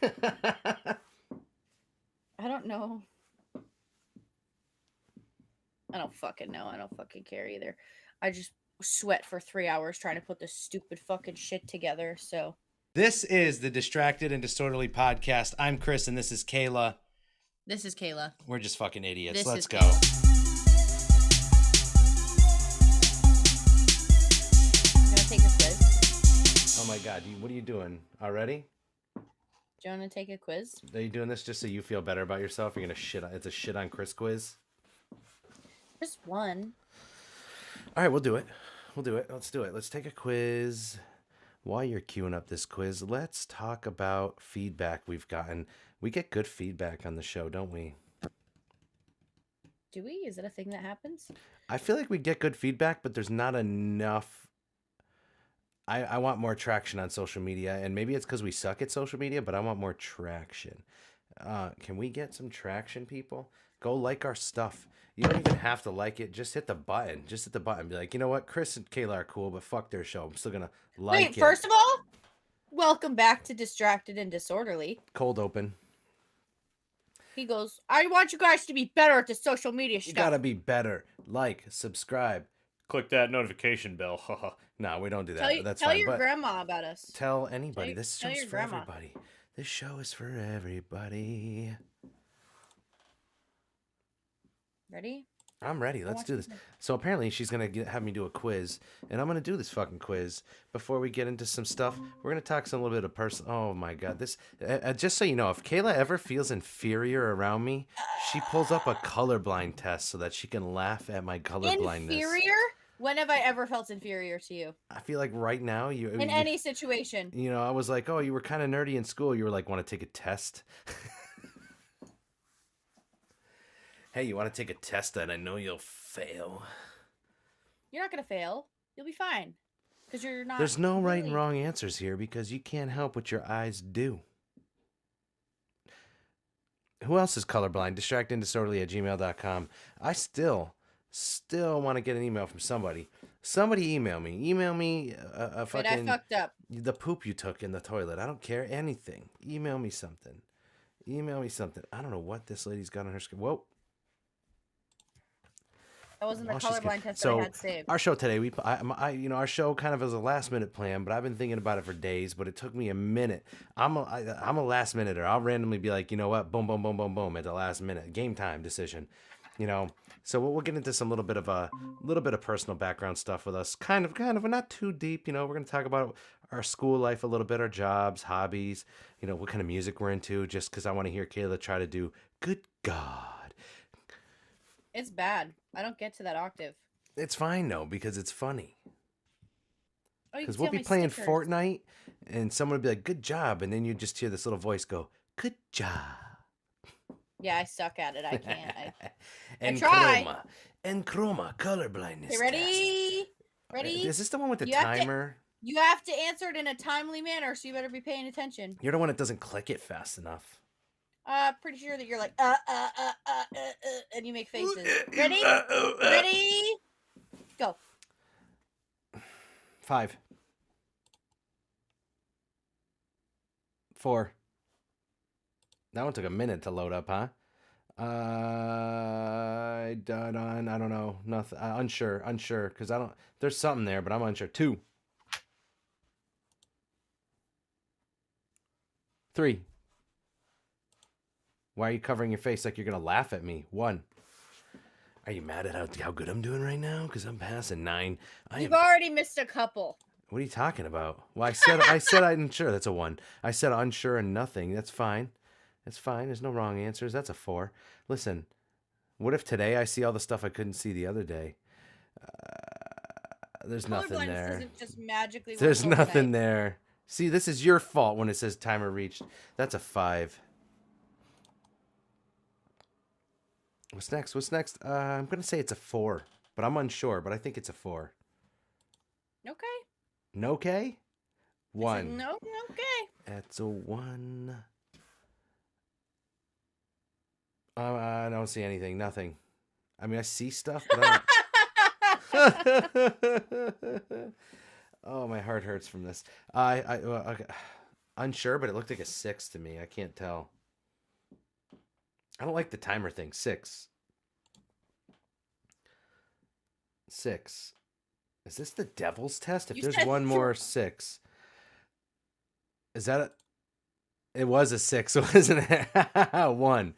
I don't know. I don't fucking know. I don't fucking care either. I just sweat for 3 hours trying to put this stupid fucking shit together. So This is the Distracted and Disorderly podcast. I'm Chris, and this is Kayla. this is Kayla. We're just fucking idiots. This Let's is go. Kayla. You want to take a quiz? Oh my God, what are you doing already? Do you want to take a quiz? Are you doing this just so you feel better about yourself? You're gonna shit on it's a shit on Chris quiz. Just one. All right, we'll do it. We'll do it. Let's do it. Let's take a quiz. While you're queuing up this quiz, let's talk about feedback we've gotten. We get good feedback on the show, don't we? Do we? Is it a thing that happens? I feel like we get good feedback, but there's not enough. I want more traction on social media, and maybe it's because we suck at social media, but I want more traction. Can we get some traction, people? Go like our stuff. You don't even have to like it. Just hit the button. Just hit the button. Be like, you know what? Chris and Kayla are cool, but fuck their show. I'm still going to like it. Wait, first of all, welcome back to Distracted and Disorderly. Cold open. He goes, I want you guys to be better at the social media stuff. You got to be better. Like, subscribe. Click that notification bell. No, we don't do that. That's tell fine. your grandma about us. Tell anybody. Tell This show's your for grandma. everybody. This show is for everybody. Ready? I'm ready. Let's do this. So apparently she's going to have me do a quiz, and I'm going to do this fucking quiz. Before we get into some stuff, we're going to talk some little bit of Oh my God. This, just so you know, if Kayla ever feels inferior around me, she pulls up a colorblind test so that she can laugh at my colorblindness. Inferior? When have I ever felt inferior to you? I feel like right now in any situation. You know, I was like, oh, you were kind of nerdy in school. You were like, want to take a test? Hey, you want to take a test that I know you'll fail? You're not going to fail. You'll be fine. Because you're not. There's no right and wrong answers here because you can't help what your eyes do. Who else is colorblind? distractedanddisorderly@gmail.com. I still want to get an email from somebody. Somebody email me. Email me a fucking... But I fucked up. The poop you took in the toilet. I don't care. Anything. Email me something. Email me something. I don't know what this lady's got on her screen. Whoa. That wasn't the colorblind test so that I had saved. Our show today, our show kind of is a last minute plan, but I've been thinking about it for days. But it took me a minute. I'm a last minuter. I'll randomly be like, you know what, boom, boom, boom, boom, boom, at the last minute, game time decision, you know. So we'll get into some little bit of personal background stuff with us, kind of, not too deep. You know, we're gonna talk about our school life a little bit, our jobs, hobbies, you know, what kind of music we're into. Just because I want to hear Kayla try to do. Good God. It's bad. I don't get to that octave. It's fine, though, because it's funny. Because we'll be playing Fortnite, and someone would be like, good job, and then you just hear this little voice go, good job. Yeah, I suck at it. I can't. And I try. Chroma, colorblindness. Okay, ready? Test. Ready? Is this the one with the timer? You have to answer it in a timely manner, so you better be paying attention. You're the one that doesn't click it fast enough. Pretty sure that you're like, and you make faces. Ready? Ready? Go. 5. 4. That one took a minute to load up, huh? I don't know. Nothing. Unsure, because there's something there, but I'm unsure. 2. 3. Why are you covering your face like you're going to laugh at me? 1. Are you mad at how good I'm doing right now? Because I'm passing 9. You've already missed a couple. What are you talking about? Well, I said I'm unsure. That's a 1. I said unsure and nothing. That's fine. That's fine. There's no wrong answers. That's a 4. Listen, what if today I see all the stuff I couldn't see the other day? There's nothing there. Doesn't just magically There's nothing there. See, this is your fault when it says timer reached. That's a 5. What's next? I'm going to say it's a 4, but I'm unsure, but I think it's a 4. Okay. No K? 1. No, okay. That's a 1. I don't see anything. Nothing. I mean, I see stuff, but I don't... Oh, my heart hurts from this. Okay. Unsure, but it looked like a 6 to me. I can't tell. I don't like the timer thing. 6. 6. Is this the devil's test? If You there's said one more 6. Is that a... It was a 6, wasn't it? 1.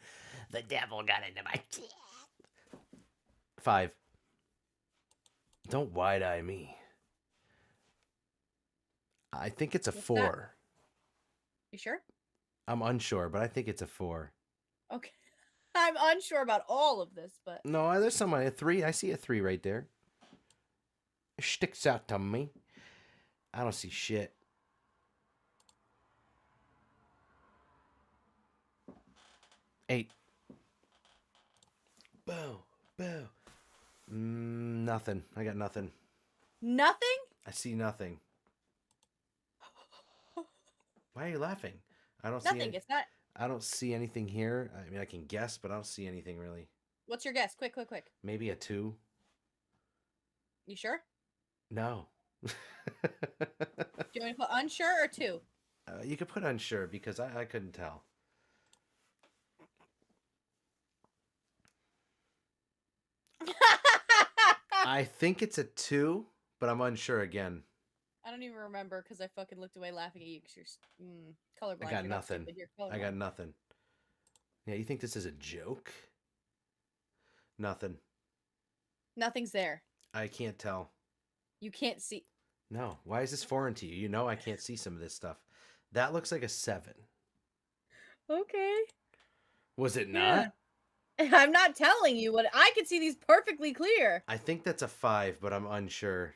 The devil got into my teeth. 5. Don't wide-eye me. I think it's a What's that? 4. You sure? I'm unsure, but I think it's a 4. Okay. I'm unsure about all of this, but No, there's some a 3. I see a 3 right there. It sticks out to me. I don't see shit. 8. Boo. Boo. Nothing. I got nothing. nothing? I see nothing. Why are you laughing? I don't see Nothing. It's not. I don't see anything here. I mean, I can guess, but I don't see anything really. What's your guess? Quick, quick, quick. Maybe a 2. You sure? No. Do you want me to put unsure or 2? You could put unsure because I couldn't tell. I think it's a 2, but I'm unsure again. I don't even remember because I fucking looked away laughing at you because you're colorblind. I got You're not nothing. stupid, you're I got colorblind. nothing. Yeah, you think this is a joke? Nothing. Nothing's there. I can't tell. You can't see. No. Why is this foreign to you? You know I can't see some of this stuff. That looks like a 7. Okay. Was it not? Yeah. I'm not telling you what I can see these perfectly clear. I think that's a 5, but I'm unsure.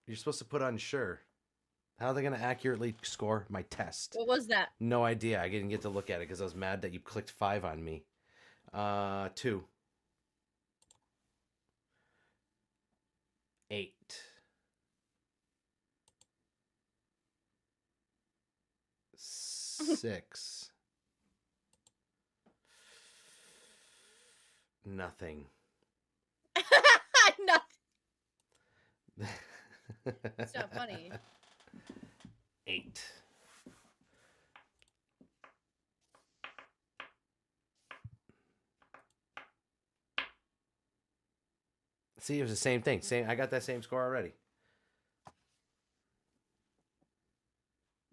You're supposed to put unsure. How are they going to accurately score my test? What was that? No idea. I didn't get to look at it because I was mad that you clicked 5 on me. 2. 8. 6. Nothing. Nothing. It's not funny. 8. See, it was the same thing. I got that same score already.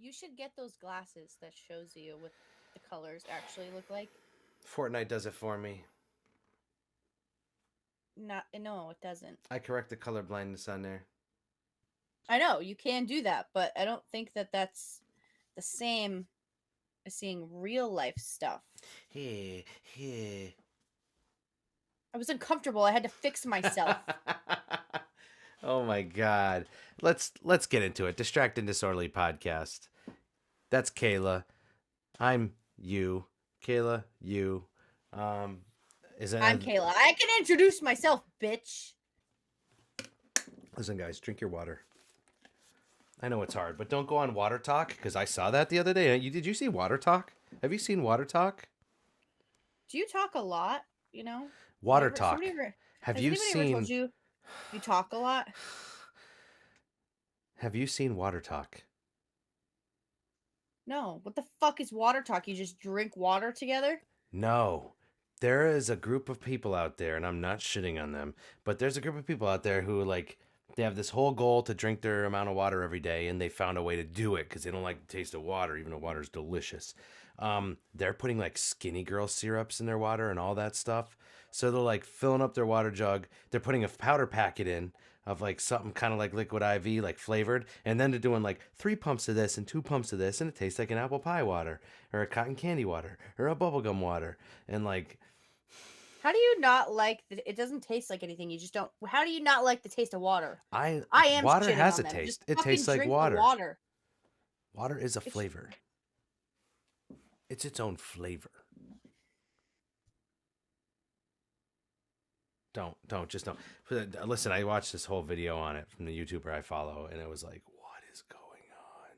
You should get those glasses that shows you what the colors actually look like. Fortnite does it for me. No, it doesn't. I correct the color blindness on there. I know you can do that, but I don't think that that's the same as seeing real life stuff. Hey. I was uncomfortable. I had to fix myself. Oh my god. Let's get into it. Distract and Disorderly podcast. That's Kayla. I'm you. Kayla, you. I'm Kayla. I can introduce myself, bitch. Listen, guys, drink your water. I know it's hard, but don't go on Water Talk because I saw that the other day. Did you see Water Talk? Have you seen Water Talk? Do you talk a lot? Water Talk. Have you ever seen? told you talk a lot? Have you seen Water Talk? No. What the fuck is water talk? You just drink water together? No. There is a group of people out there, and I'm not shitting on them, but there's a group of people out there who they have this whole goal to drink their amount of water every day, and they found a way to do it because they don't like the taste of water, even though water is delicious. They're putting skinny girl syrups in their water and all that stuff. So they're filling up their water jug. They're putting a powder packet in of something kind of like liquid IV, flavored. And then they're doing 3 pumps of this and 2 pumps of this. And it tastes like an apple pie water or a cotton candy water or a bubblegum water. And how do you not like it doesn't taste like anything? You just don't. How do you not like the taste of water? I am water has a taste. Just it tastes like water. Water. Water is a flavor. It's its own flavor. Just don't. Listen, I watched this whole video on it from the YouTuber I follow, and it was like, what is going on?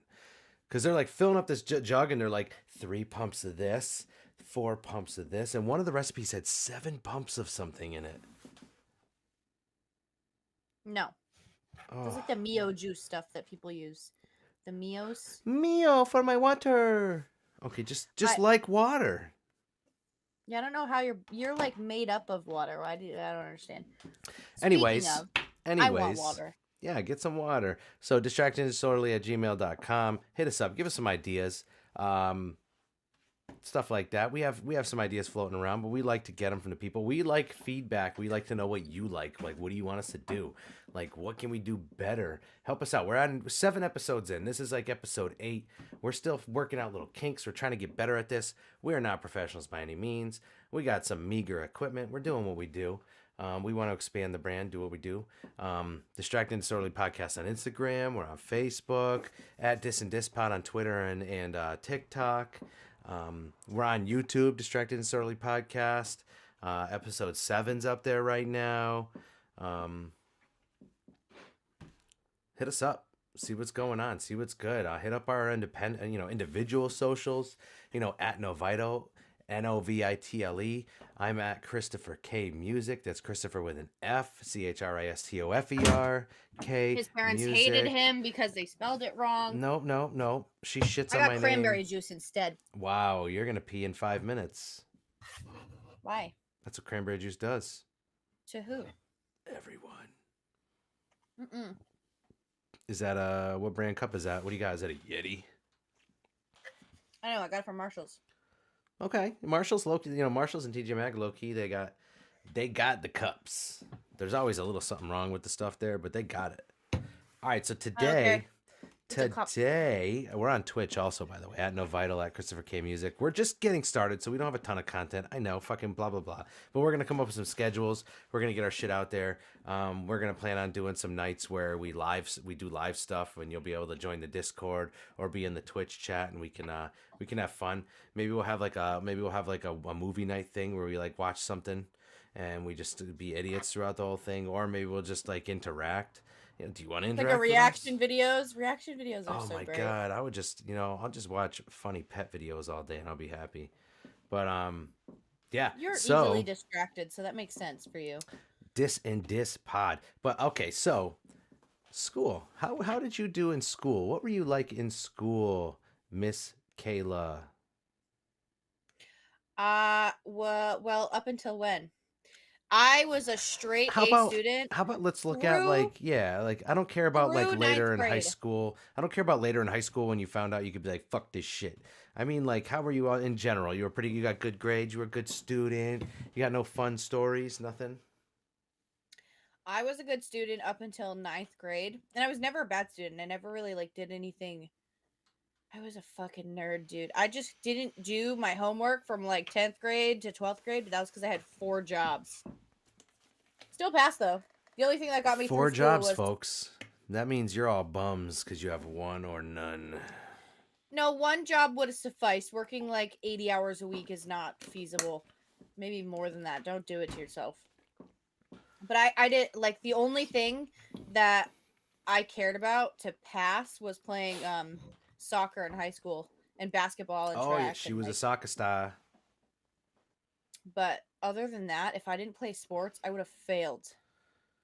Because they're filling up this jug, and they're 3 pumps of this, 4 pumps of this, and one of the recipes had 7 pumps of something in it. No. That's Oh, like the Mio juice stuff that people use. The Mios. Mio for my water. Okay, just I like water. Yeah, I don't know how you're like made up of water. I don't understand. Speaking Anyways, of, I want anyways, water. yeah, get some water. So distractingdisorderly@gmail.com. Hit us up. Give us some ideas. Um, Stuff like that. We have some ideas floating around, but we like to get them from the people. We like feedback. We like to know what you like. Like, what do you want us to do? Like, what can we do better? Help us out. We're on 7 episodes in. This is like episode 8. We're still working out little kinks. We're trying to get better at this. We are not professionals by any means. We got some meager equipment. We're doing what we do. We want to expand the brand, do what we do. Distracting and Disorderly Podcast on Instagram. We're on Facebook, at Dis and Dispod on Twitter and TikTok. We're on YouTube, Distracted and Disorderly Podcast. Episode 7's up there right now. Um, Hit us up. See what's going on. See what's good. Hit up our independent, individual socials. At Novito, Novitle. I'm at Christopher K Music. That's Christopher with an F. Christofer K His parents hated Music. him because they spelled it wrong. Nope, nope, nope. She shits I on got my name. cranberry juice instead. Wow, you're gonna pee in 5 minutes. Why? That's what cranberry juice does. To who? Everyone. Mm-mm. Is that what brand cup is that? What do you got? Is that a Yeti? I don't know. I got it from Marshall's. Okay, Marshalls low key, Marshalls and TJ Maxx low key. They got the cups. There's always a little something wrong with the stuff there, but they got it. All right, so I don't care. today we're on Twitch also, by the way, at Novital, at Christopher K Music. We're just getting started, so we don't have a ton of content. I know, fucking blah blah blah, but we're gonna come up with some schedules. We're gonna get our shit out there. We're gonna plan on doing some nights where we do live stuff, and you'll be able to join the Discord or be in the Twitch chat, and we can have fun. Maybe we'll have like a movie night thing where we like watch something, and we just be idiots throughout the whole thing, or maybe we'll just like interact. Do you want to interact Like a with us? reaction videos. Reaction videos are Oh so my great. god, I would just, I'll just watch funny pet videos all day and I'll be happy. But yeah. You're easily So distracted, so that makes sense for you. dis pod. But okay, so school. How did you do in school? What were you like in school, Miss Kayla? Well, up until when? I was a straight How A about student let's look at through like I don't care about like through ninth later in high grade. school. I don't care about later in high school when you found out you could be like fuck this shit. I mean like how were you all in general? You got good grades, you were a good student. You got no fun stories, nothing. I was a good student up until ninth grade, and I was never a bad student. I never really like did anything. I was a fucking nerd, dude. I just didn't do my homework from like 10th grade to 12th grade, but that was because I had 4 jobs. Still passed though. The only thing that got me through Four school jobs, was folks. That means you're all bums because you have one or none. no, one job would have sufficed. Working like 80 hours a week is not feasible. Maybe more than that. Don't do it to yourself. But I did like the only thing that I cared about to pass was playing soccer in high school and basketball and Oh yeah, track she and was a like soccer star. but other than that, if I didn't play sports, I would have failed.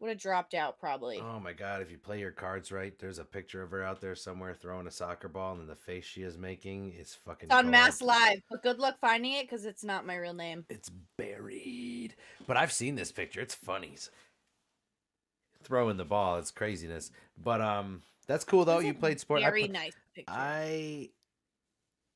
Would have dropped out probably. Oh my god, if you play your cards right, there's a picture of her out there somewhere throwing a soccer ball and then the face she is making is fucking It's on gold. Mass Live, but good luck finding it because it's not my real name. It's buried. But I've seen this picture. It's funny. Throwing the ball, it's craziness. But that's cool though. It's You a played sport. very nice picture.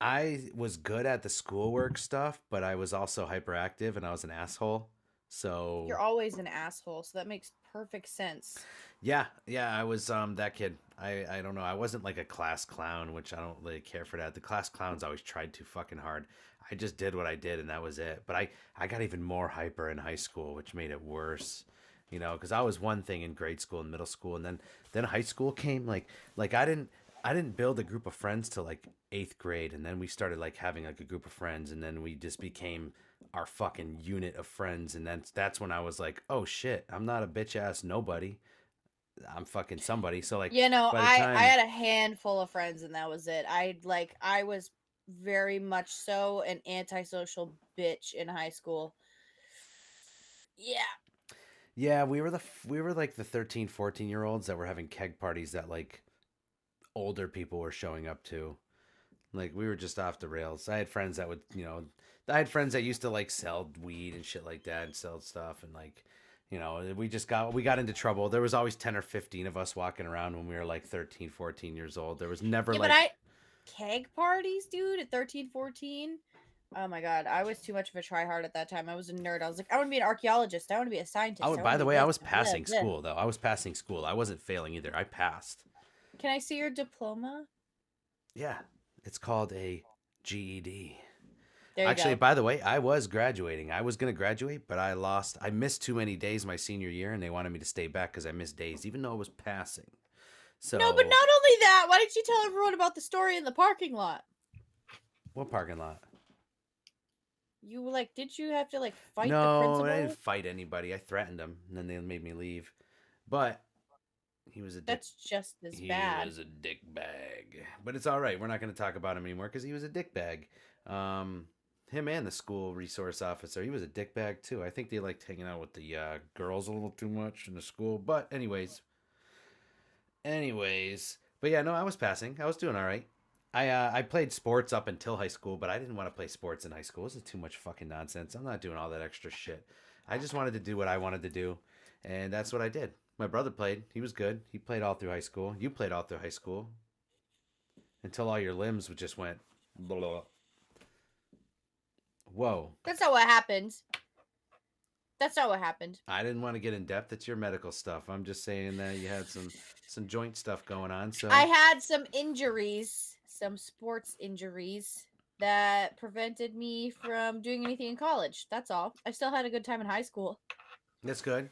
I was good at the schoolwork stuff, but I was also hyperactive and I was an asshole. So You're always an asshole, so that makes perfect sense. yeah, I was that kid. I don't know. I wasn't like a class clown, which I don't really care for that. The class clowns always tried too fucking hard. I just did what I did and that was it. But I got even more hyper in high school, which made it worse. Because I was one thing in grade school and middle school, and then high school came. Like I didn't build a group of friends till like 8th grade, and then we started like having like a group of friends, and then we just became our fucking unit of friends, and then that's when I was like, oh shit, I'm not a bitch ass nobody. I'm fucking somebody. So like by the I time had a handful of friends and that was it. I was very much so an antisocial bitch in high school. Yeah. Yeah, we were like the 13, 14 year olds that were having keg parties that like older people were showing up to. Like we were just off the rails. I had friends that would, I had friends that used to like sell weed and shit like that and sell stuff and like, we got into trouble. There was always 10 or 15 of us walking around when we were like 13, 14 years old. There was never Yeah, but like I keg parties, dude, at 13, 14. Oh my god, I was too much of a tryhard at that time. I was a nerd. I was like, I want to be an archaeologist. I want to be a I scientist. would, I want by to the be way, I this. was I want to passing be this. school though. I was passing school. I wasn't failing either. I passed. Can I see your diploma? Yeah. It's called a GED. There you Actually, go. by the way, I was graduating. I was going to graduate, but I missed too many days my senior year, and they wanted me to stay back because I missed days, even though I was passing. No, but So, not only that, why didn't you tell everyone about the story in the parking lot? what parking lot? You like, did you have to like fight the No, I didn't principal? fight anybody. I threatened him, and then they made me leave. But he was a dick. That's just as He bad. was a dick bag. But it's all right. We're not going to talk about him anymore because he was a dick bag. Um, him and the school resource officer, he was a dick bag too. I think they liked hanging out with the girls a little too much in the school. But anyways, but yeah, no, I was passing. I was doing all right. I played sports up until high school, but I didn't want to play sports in high school. It was too much fucking nonsense. I'm not doing all that extra shit. I just wanted to do what I wanted to do, and that's what I did. My brother played. He was good. He played all through high school. You played all through high school until all your limbs just went. Blah, blah. Whoa. That's not what happened. That's not what happened. I didn't want to get in depth. It's your medical stuff. I'm just saying that you had some joint stuff going on. So I had some injuries, some sports injuries that prevented me from doing anything in college. That's all. I still had a good time in high school. that's good.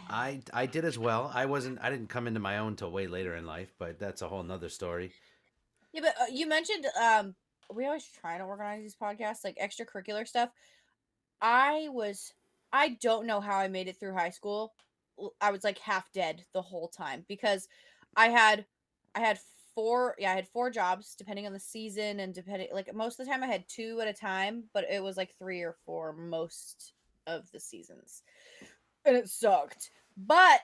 I did as well. I didn't come into my own till way later in life, but that's a whole nother story. Yeah, but you mentioned we always try to organize these podcasts like extracurricular stuff. I was I don't know how I made it through high school. I was like half dead the whole time because I had I had I had four jobs depending on the season and depending like most of the time I had two at a time, but it was like three or four most of the seasons. And it sucked. But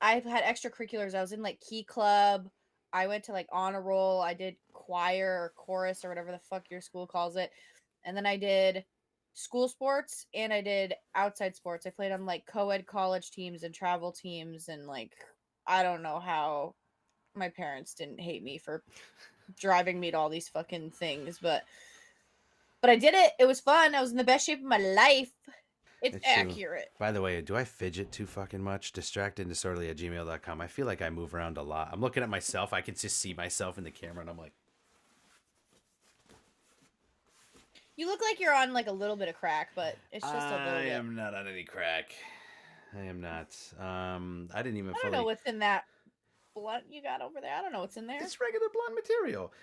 I've had extracurriculars. I was in like key club. I went to like honor roll. I did choir or chorus or whatever the fuck your school calls it. And then I did school sports and I did outside sports. I played on like co-ed college teams and travel teams and like I don't know how my parents didn't hate me for driving me to all these fucking things, but I did it. It was fun. I was in the best shape of my life. It's It's true. accurate. By the way, do I fidget too fucking much? Distracteddisorderly@gmail.com. I feel like I move around a lot. I'm looking at myself. I can just see myself in the camera, and I'm like, You look like you're on like a little bit of crack, but it's just a little I bit. am not on any crack. I am not. I didn't even I don't know fully. what's in that blunt you got over there. I don't know what's in there. It's regular blonde material.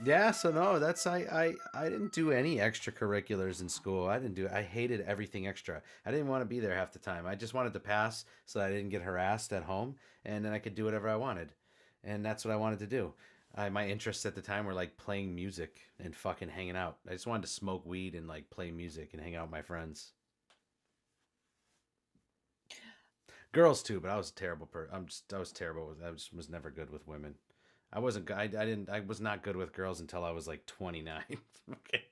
Yeah, so no, that's I didn't do any extracurriculars in school. I didn't do I hated everything extra. I didn't want to be there half the time. I just wanted to pass so that I didn't get harassed at home and then I could do whatever I wanted. And that's what I wanted to do. My interests at the time were like playing music and fucking hanging out. I just wanted to smoke weed and like play music and hang out with my friends. Girls too, but I was a terrible I was terrible with was never good with women. I wasn't I didn't I was not good with girls until I was like 29. Okay.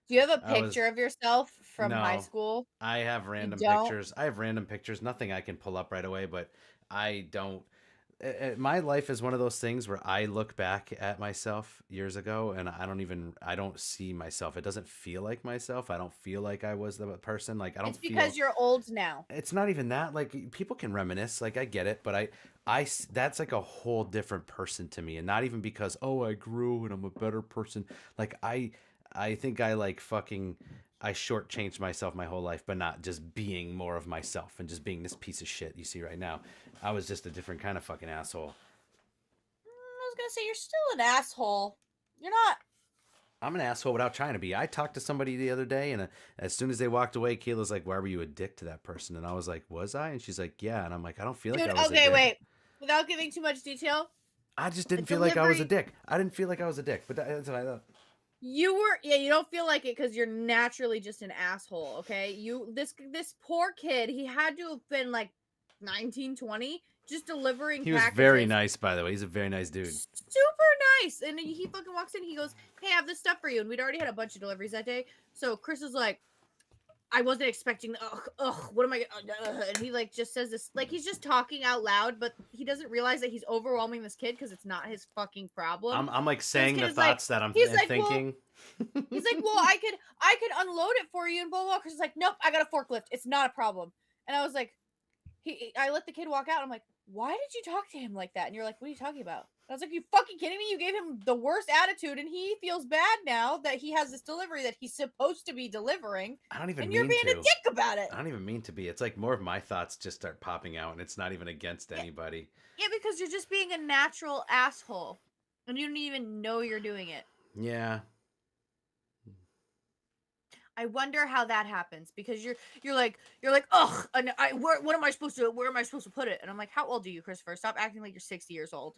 Do you have a I was picture of yourself from high no. school? I have You random don't? pictures. I have random pictures. Nothing I can pull up right away, but I don't. My life is one of those things where I look back at myself years ago and I don't see myself. It doesn't feel like myself. I don't feel like I was the person. Like I don't It's feel because you're old now. it's not even that. Like people can reminisce. Like I get it, but that's like a whole different person to me, and not even because oh I grew and I'm a better person. Like I think I like fucking I shortchanged myself my whole life, but not just being more of myself and just being this piece of shit you see right now. I was just a different kind of fucking asshole. I was gonna say you're still an asshole. You're not. I'm an asshole without trying to be. I talked to somebody the other day, and as soon as they walked away, Kayla's like, "Why were you a dick to that person?" And I was like, "Was I?" And she's like, "Yeah." And I'm like, "I don't feel like Dude, I was a okay, dick. wait. Without giving too much detail, I just the didn't feel like I was a delivery dick. I didn't feel like I was a dick, but that's what I thought. You don't feel like it because you're naturally just an asshole, okay? This poor kid, he had to have been like 19, 20, just delivering He was very packages. nice, by the way. He's a very nice dude. Super nice. And he fucking walks in, he goes, "Hey, I have this stuff for you." And we'd already had a bunch of deliveries that day. So Chris is like, I wasn't expecting. What am I? And he like just says this, like he's just talking out loud, but he doesn't realize that he's overwhelming this kid because it's not his fucking problem. I'm like So this saying kid the is like, thoughts that I'm he's like, well, thinking. I could unload it for you and blah blah. Chris is like, nope, I got a forklift. It's not a problem. And I was like, I let the kid walk out. I'm like, why did you talk to him like that? And you're like, what are you talking about? I was like, you fucking kidding me? You gave him the worst attitude, and he feels bad now that he has this delivery that he's supposed to be delivering, I don't even and you're mean being a to. dick about it. I don't even mean to be. It's like more of my thoughts just start popping out, and it's not even against Yeah, anybody. yeah, because you're just being a natural asshole, and you don't even know you're doing it. Yeah. I wonder how that happens because you're like ugh, and what am I supposed to where am I supposed to put it? And I'm like, how old are you, Christopher? Stop acting like you're 60 years old.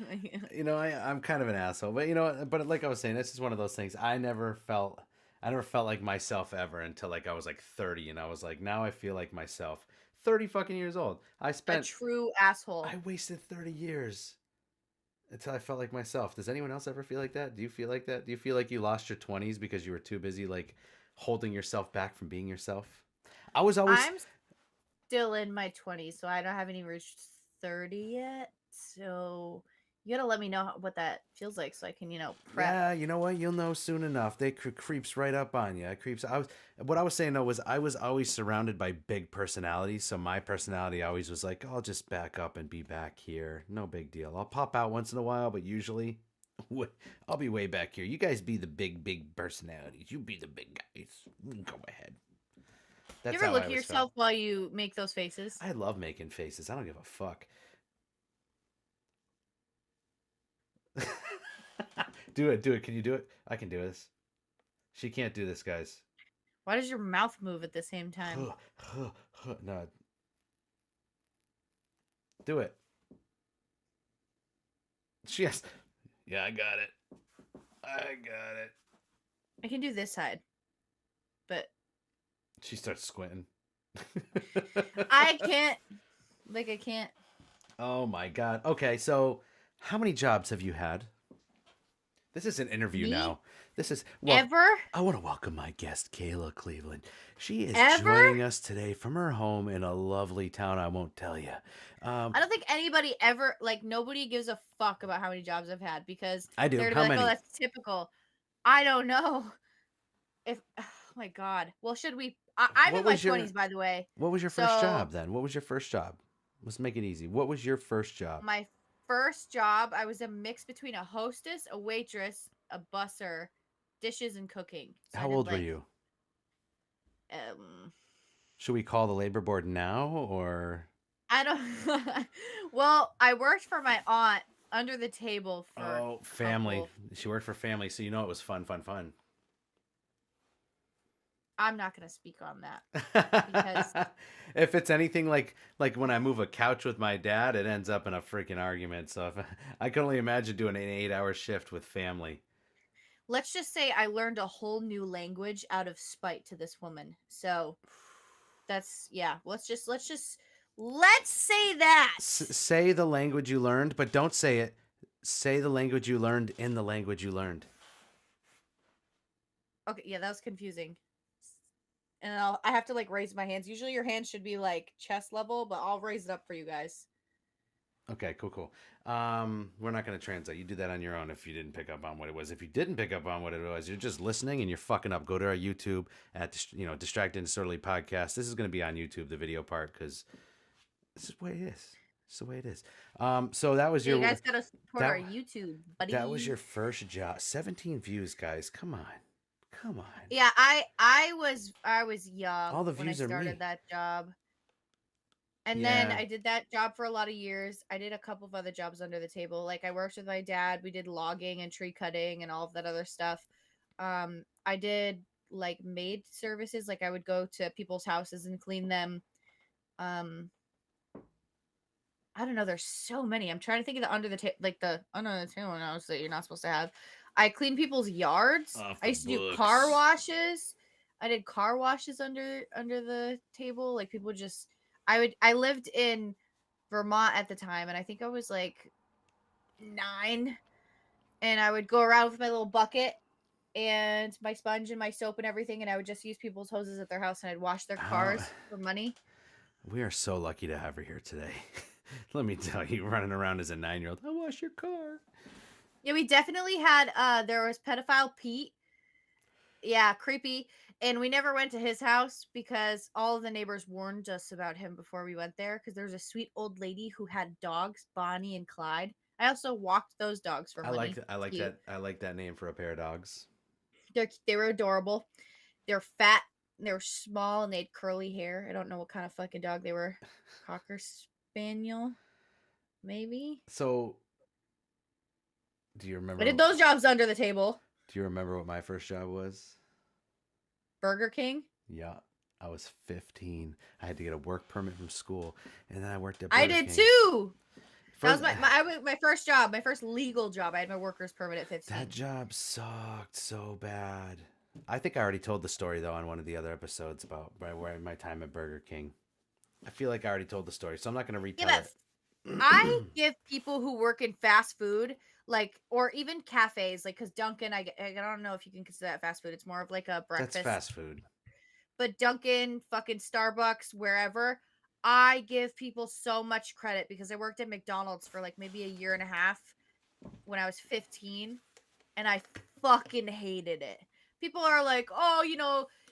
I'm kind of an asshole, but but like I was saying, this is one of those things. I never felt like myself ever until like I was like 30, and I was like, now I feel like myself. 30 fucking years old. A true asshole. I wasted 30 years until I felt like myself. Does anyone else ever feel like that? Do you feel like that? Do you feel like you lost your 20s because you were too busy like holding yourself back from being yourself? I was always I'm still in my 20s, so I don't have any reached 30 yet. So you gotta let me know what that feels like so I can, prep. Yeah, you know what? You'll know soon enough. They creeps right up on you. It creeps. What I was saying though was I was always surrounded by big personalities, so my personality always was like, I'll just back up and be back here. No big deal. I'll pop out once in a while, but usually, I'll be way back here. You guys be the big personalities. You be the big guys. Go ahead. You That's ever how look I at always yourself felt. while you make those faces? I love making faces. I don't give a fuck. Do it. Do it. Can you do it? I can do this. She can't do this, guys. Why does your mouth move at the same time? No, do it. She has. Yeah, I got it. I got it. I can do this side, but She starts squinting. I can't. Like, I can't. Oh my god. Okay, so how many jobs have you had? This is an interview Me? now. This is well. Ever? I want to welcome my guest, Kayla Cleveland. She is Ever? joining us today from her home in a lovely town. I won't tell you. I don't think anybody ever, like, nobody gives a fuck about how many jobs I've had because I do. they're gonna be How like, oh, many? that's typical. I don't know. Oh my God. Well, should we? I'm What in my was your 20s, by the way. What was your first So job then? What was your first job? Let's make it easy. What was your first job? my first job, I was a mix between a hostess, a waitress, a busser, dishes, and cooking. So I How did old were like, you? um, Should we call the labor board now or? I don't. Well, I worked for my aunt under the table for Oh, a family. couple. She worked for family, so you know it was fun, fun, fun. I'm not gonna speak on that because If it's anything like when I move a couch with my dad, it ends up in a freaking argument. So if I can only imagine doing an 8-hour shift with family. let's just say I learned a whole new language out of spite to this woman. So that's yeah. Let's say that. Say the language you learned, but don't say it. Say the language you learned in the language you learned. Okay, yeah, that was confusing. And I have to like raise my hands. Usually your hands should be like chest level, but I'll raise it up for you guys. Okay, cool. We're not going to translate. You do that on your own if you didn't pick up on what it was. If you didn't pick up on what it was, you're just listening and you're fucking up. Go to our YouTube at Distracted and Disorderly Podcast. This is going to be on YouTube, the video part, because this is the way it is. It's the way it is. So that was Yeah, you your guys gotta support our that YouTube, buddy. that was your first job. 17 views, guys. Come on, come on. Yeah, I was young All the when I views are started me. that job. And then Yeah. I did that job for a lot of years. I did a couple of other jobs under the table. Like I worked with my dad. We did logging and tree cutting and all of that other stuff. I did like maid services. Like I would go to people's houses and clean them. Um, I don't know. There's so many. I'm trying to think of the under the table, like the under the table notes that you're not supposed to have. I clean people's yards. Off I the used to do car books. washes. I did car washes under the table. Like people just, I lived in Vermont at the time, and I think I was like 9, and I would go around with my little bucket and my sponge and my soap and everything, and I would just use people's hoses at their house, and I'd wash their How cars for money. we are so lucky to have her here today. Let me tell you, running around as a 9-year-old. I wash your car. Yeah, we definitely had there was pedophile Pete. Yeah, creepy. And we never went to his house because all of the neighbors warned us about him before we went there because there was a sweet old lady who had dogs, Bonnie and Clyde. I also walked those dogs for I like money. that. I like Cute. that. I like that name for a pair of dogs. They were adorable. They're fat, they were small, and they had curly hair. I don't know what kind of fucking dog they were. Cocker spaniel, maybe. So, do you I remember? did those jobs under the table. Do you remember what my first job was? Burger King. Yeah, I was 15. I had to get a work permit from school, and then I worked at I Burger did King. too. That was First, my first job, my first legal job. I had my worker's permit at that 15. job sucked so bad. I think I already told the story though on one of the other episodes about my time at Burger King. I feel like I already told the story, so I'm not going to Yeah, retell but it. I give people who work in fast food, like, or even cafes, like, because Dunkin', I don't know if you can consider that fast food. It's more of like a That's breakfast. fast food. But Dunkin', fucking Starbucks, wherever, I give people so much credit because I worked at McDonald's for like maybe a year and a half when I was 15, and I fucking hated it. People are like, oh,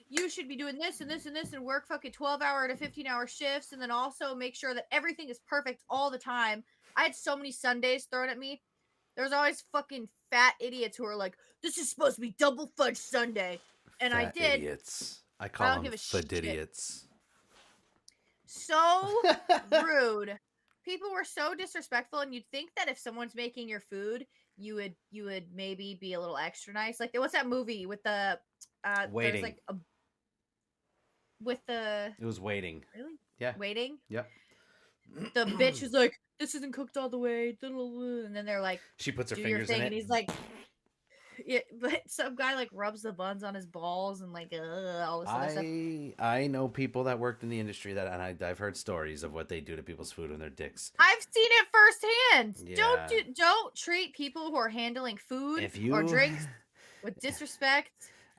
you should be doing this and this and this and work fucking 12-hour to 15-hour shifts and then also make sure that everything is perfect all the time. I had so many Sundays thrown at me. There was always fucking fat idiots who were like, this is supposed to be double fudge Sunday. And I Fat did. idiots. I I call don't them give a shit. fadidiots. So rude. People were so disrespectful, and you'd think that if someone's making your food, you would maybe be a little extra nice. Like, what's that movie with the there's Waiting. like a with the It was waiting. really Yeah. waiting. Yep. The bitch is like, this isn't cooked all the way, and then they're like, She puts her do your fingers in thing, and it. he's like, yeah, but some guy like rubs the buns on his balls and like all this other stuff. I know people that worked in the industry that, and I've heard stories of what they do to people's food when they're dicks. I've seen it firsthand. Yeah. Don't treat people who are handling food If or you, drinks with disrespect.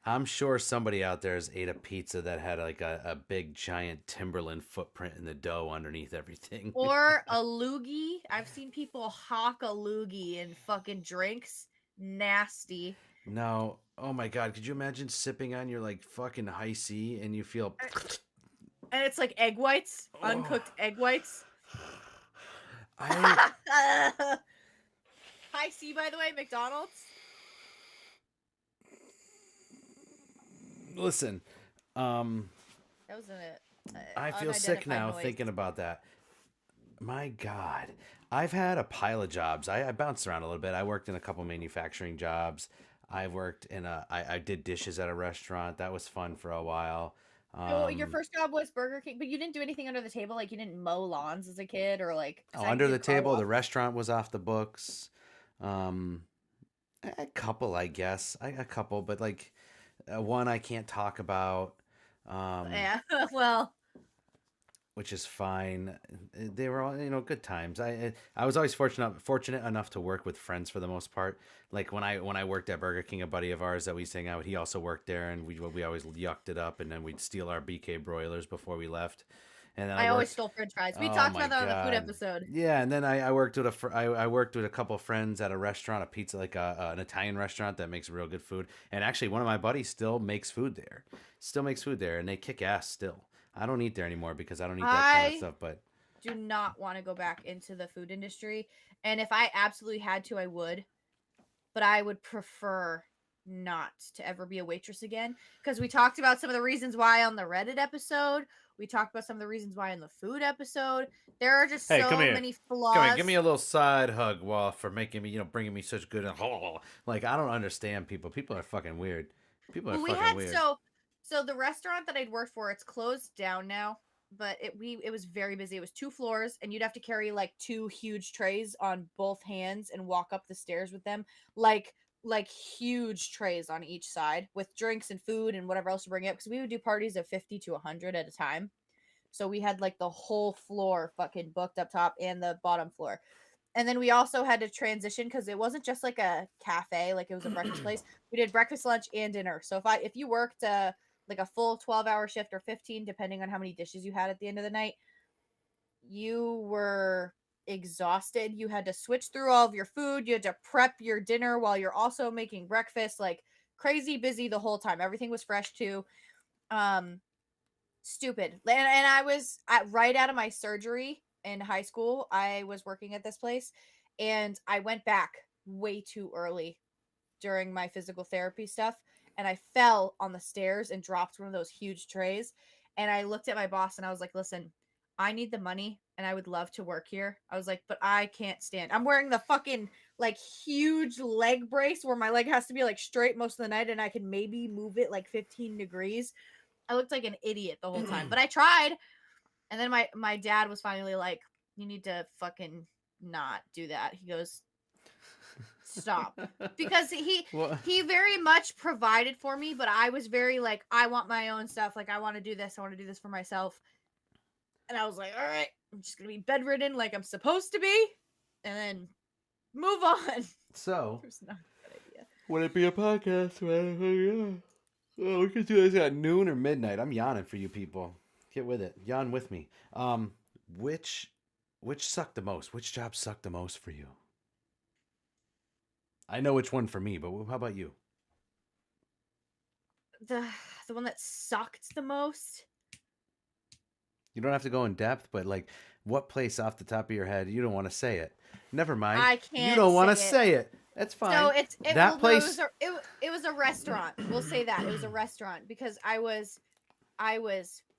I'm sure somebody out there has ate a pizza that had like a big giant Timberland footprint in the dough underneath everything. Or a loogie. I've seen people hawk a loogie in fucking drinks. Nasty. No. Oh my God. Could you imagine sipping on your like fucking high C and you feel. And it's like egg whites, Oh. uncooked egg whites. I High C, by the way, McDonald's. listen. That was an I feel sick unidentified now noise. thinking about that. My God. I've had a pile of jobs. I bounced around a little bit. I worked in a couple manufacturing jobs. I worked in I did dishes at a restaurant. That was fun for a while. So your first job was Burger King, but you didn't do anything under the table, like you didn't mow lawns as a kid, or like, because Oh, I under the did car table, wash. the restaurant was off the books. Um, a couple, I guess. A couple, but like one I can't talk about. Um, Yeah, well, which is fine. They were all good times. I was always fortunate enough to work with friends for the most part. Like when I worked at Burger King, a buddy of ours that we used to hang out with, he also worked there, and we always yucked it up, and then we'd steal our BK broilers before we left. And then I I always worked. stole French fries. We Oh talked my about that on the food God. episode. Yeah, and then I worked with I worked with a couple of friends at a restaurant, a pizza like an Italian restaurant that makes real good food. And actually, one of my buddies still makes food there. Still makes food there, and they kick ass still. I don't eat there anymore because I don't eat that kind of I stuff. But do not want to go back into the food industry, and if I absolutely had to, I would. But I would prefer not to ever be a waitress again because we talked about some of the reasons why on the Reddit episode. We talked about some of the reasons why in the food episode. There are just hey, come so here. many Come here, give me flaws. a little side hug, while for making me, bringing me such good. Like I don't understand people. People are fucking weird. People are Well, we fucking had weird. so the restaurant that I'd worked for, it's closed down now. but it was very busy. It was 2 floors, and you'd have to carry like 2 huge trays on both hands and walk up the stairs with them, like like huge trays on each side with drinks and food and whatever else to bring up, because we would do parties of 50 to 100 at a time. So we had like the whole floor fucking booked up top and the bottom floor. And then we also had to transition because it wasn't just like a cafe, like it was a breakfast place. We did breakfast, lunch, and dinner. So if you worked like a full 12-hour shift or 15, depending on how many dishes you had at the end of the night, you were exhausted. You had to switch through all of your food. You had to prep your dinner while you're also making breakfast. Like crazy busy the whole time. Everything was fresh too. Um, Stupid. And I was right out of my surgery in high school. I was working at this place, and I went back way too early during my physical therapy stuff, and I fell on the stairs and dropped one of those huge trays. And I looked at my boss and I was like, "Listen, I need the money and I would love to work here." I was like, "But I can't stand. I'm wearing the fucking like huge leg brace where my leg has to be like straight most of the night and I can maybe move it like 15 degrees." I looked like an idiot the whole time, but I tried. And then my dad was finally like, "You need to fucking not do that." He goes, "Stop," because Well, he very much provided for me, but I was very like, I want my own stuff. Like I want to do this. I want to do this for myself. And I was like, all right, I'm just gonna be bedridden like I'm supposed to be, and then move on. so It was not a good idea. would it be a podcast? Yeah. Oh, we could do this at noon or midnight. I'm yawning for you people. Get with it. Yawn with me. Which which sucked the most? Which job sucked the most for you? I know which one for me, but how about you? The the one that sucked the most. You don't have to go in depth, but like, what place off the top of your head? You don't want to say it. Never mind. I You can't don't want say to it. say it. That's So fine. it's it That well no place. it was a restaurant. We'll say that. It was a restaurant because I was